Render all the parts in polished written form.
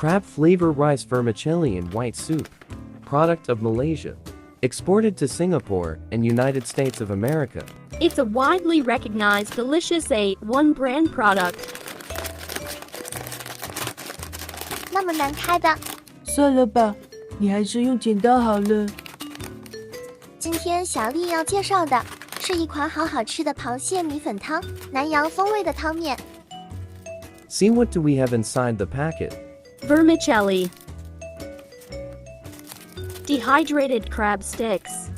Crab Flavour Rice Vermicelli in white soup. Product of Malaysia. Exported to Singapore and United States of America. It's a widely recognized delicious A1 brand product. 那么难开的，算了吧，你还是用剪刀好了。今天小丽要介绍的是一款好好吃的螃蟹米粉汤，南洋风味的汤面。See what do we have inside the packet. Vermicelli. Dehydrated crab sticks.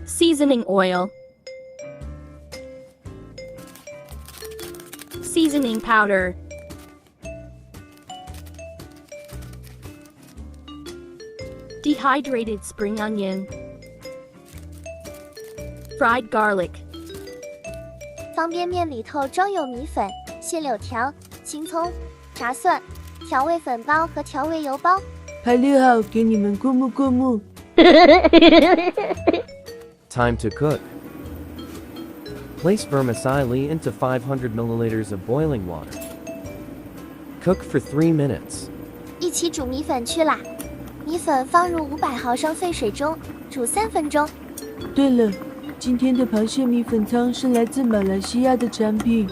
Seasoning oil. Seasoning powder. Dehydrated spring onion. Fried garlic. 方便面里头装有米粉、蟹柳条、青葱、炸蒜、调味粉包和调味油包。排列好，给你们过目过目。Time to cook. Place vermicelli into 500 milliliters of boiling water. Cook for 3 minutes. 一起煮米粉去啦！米粉放入500毫升沸水中，煮3分钟。对了，今天的螃蟹米粉汤是来自马来西亚的产品，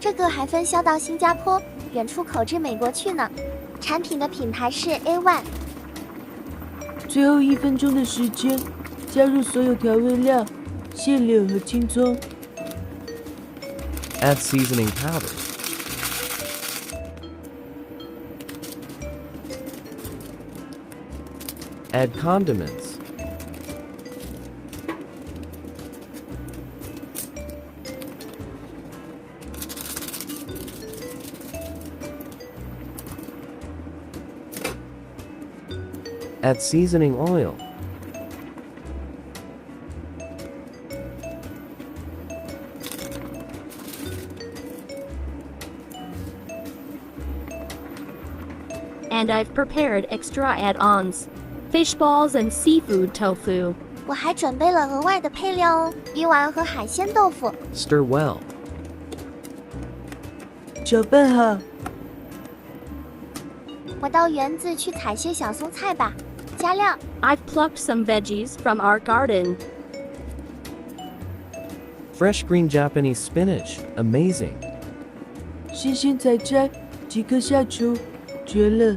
这个还分销到新加坡，远出口至美国去呢。产品的品牌是 A1。最后1分钟的时间，加入所有调味料、蟹柳和青葱。Add seasoning powder. Add condiments. Add seasoning oil. And I've prepared extra add-ons. Fish balls and seafood tofu. 我还准备了额外的配料哦，鱼丸和海鲜豆腐。Stir well. 搅拌好，我到园子去采些小松菜吧。加料， I've plucked some veggies from our garden. Fresh green Japanese spinach. Amazing. 新鲜采摘，即刻下厨，绝了！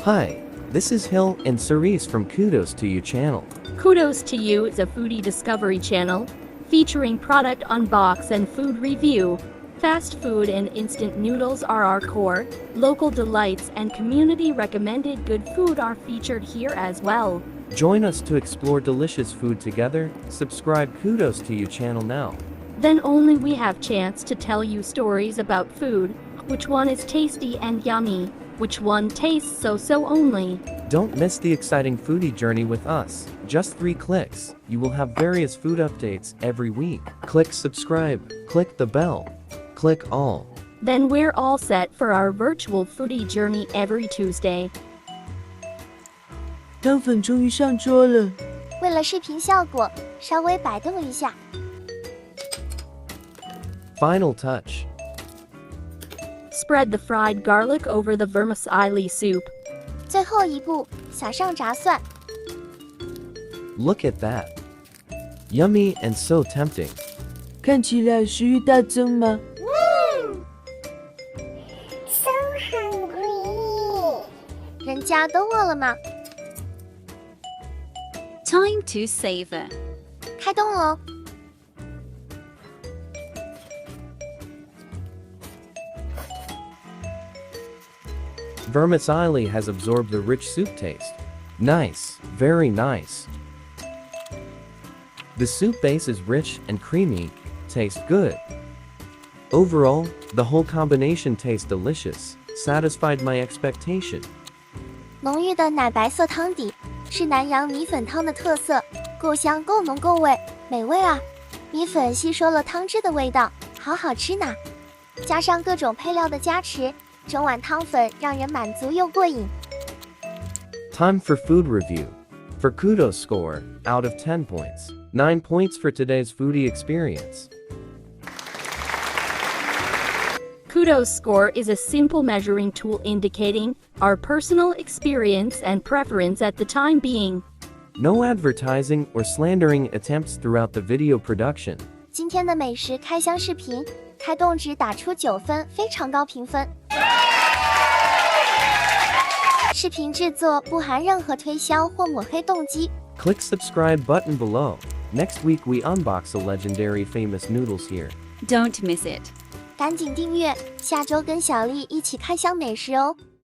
Hi, this is Hill and Cerise from Kudos to You channel. Kudos to You is a foodie discovery channel featuring product unbox and food review. Fast food and instant noodles are our core. Local delights and community recommended good food are featured here as well. Join us to explore delicious food together. Subscribe Kudos to You channel now. Then only we have chance to tell you stories about food. Which one is tasty and yummy? Which one tastes so only? Don't miss the exciting foodie journey with us. Just 3 clicks. You will have various food updates every week. Click subscribe. Click the bell. Click all. Then we're all set for our virtual foodie journey every Tuesday. 汤粉终于上桌了，为了视频效果，稍微摆动一下。 Final touch. Spread the fried garlic over the vermicelli soup. 最后一步，撒上炸蒜。 Look at that. Yummy and so tempting. 看起来食欲大增吗？ So hungry。人家都饿了吗？ Time to savor. 开动喽！ Vermicelli has absorbed the rich soup taste. Nice, very nice. The soup base is rich and creamy, tastes good. Overall, the whole combination tastes delicious, satisfied my expectation. 浓郁的奶白色汤底是南洋米粉汤的特色，够香够浓够味，美味啊！米粉吸收了汤汁的味道，好好吃呢。加上各种配料的加持，整碗汤粉让人满足又过瘾。 Time for food review. For Kudos score, out of 10 points, 9 points for today's foodie experience. Kudos score is a simple measuring tool indicating our personal experience and preference at the time being. No advertising or slandering attempts throughout the video production. 今天的美食开箱视频，开动值打出9分，非常高评分。视频制作不含任何推销或抹黑动机。Click subscribe button below. Next week we unbox a legendary famous noodles here. Don't miss it. 赶紧订阅，下周跟小丽一起开箱美食哦。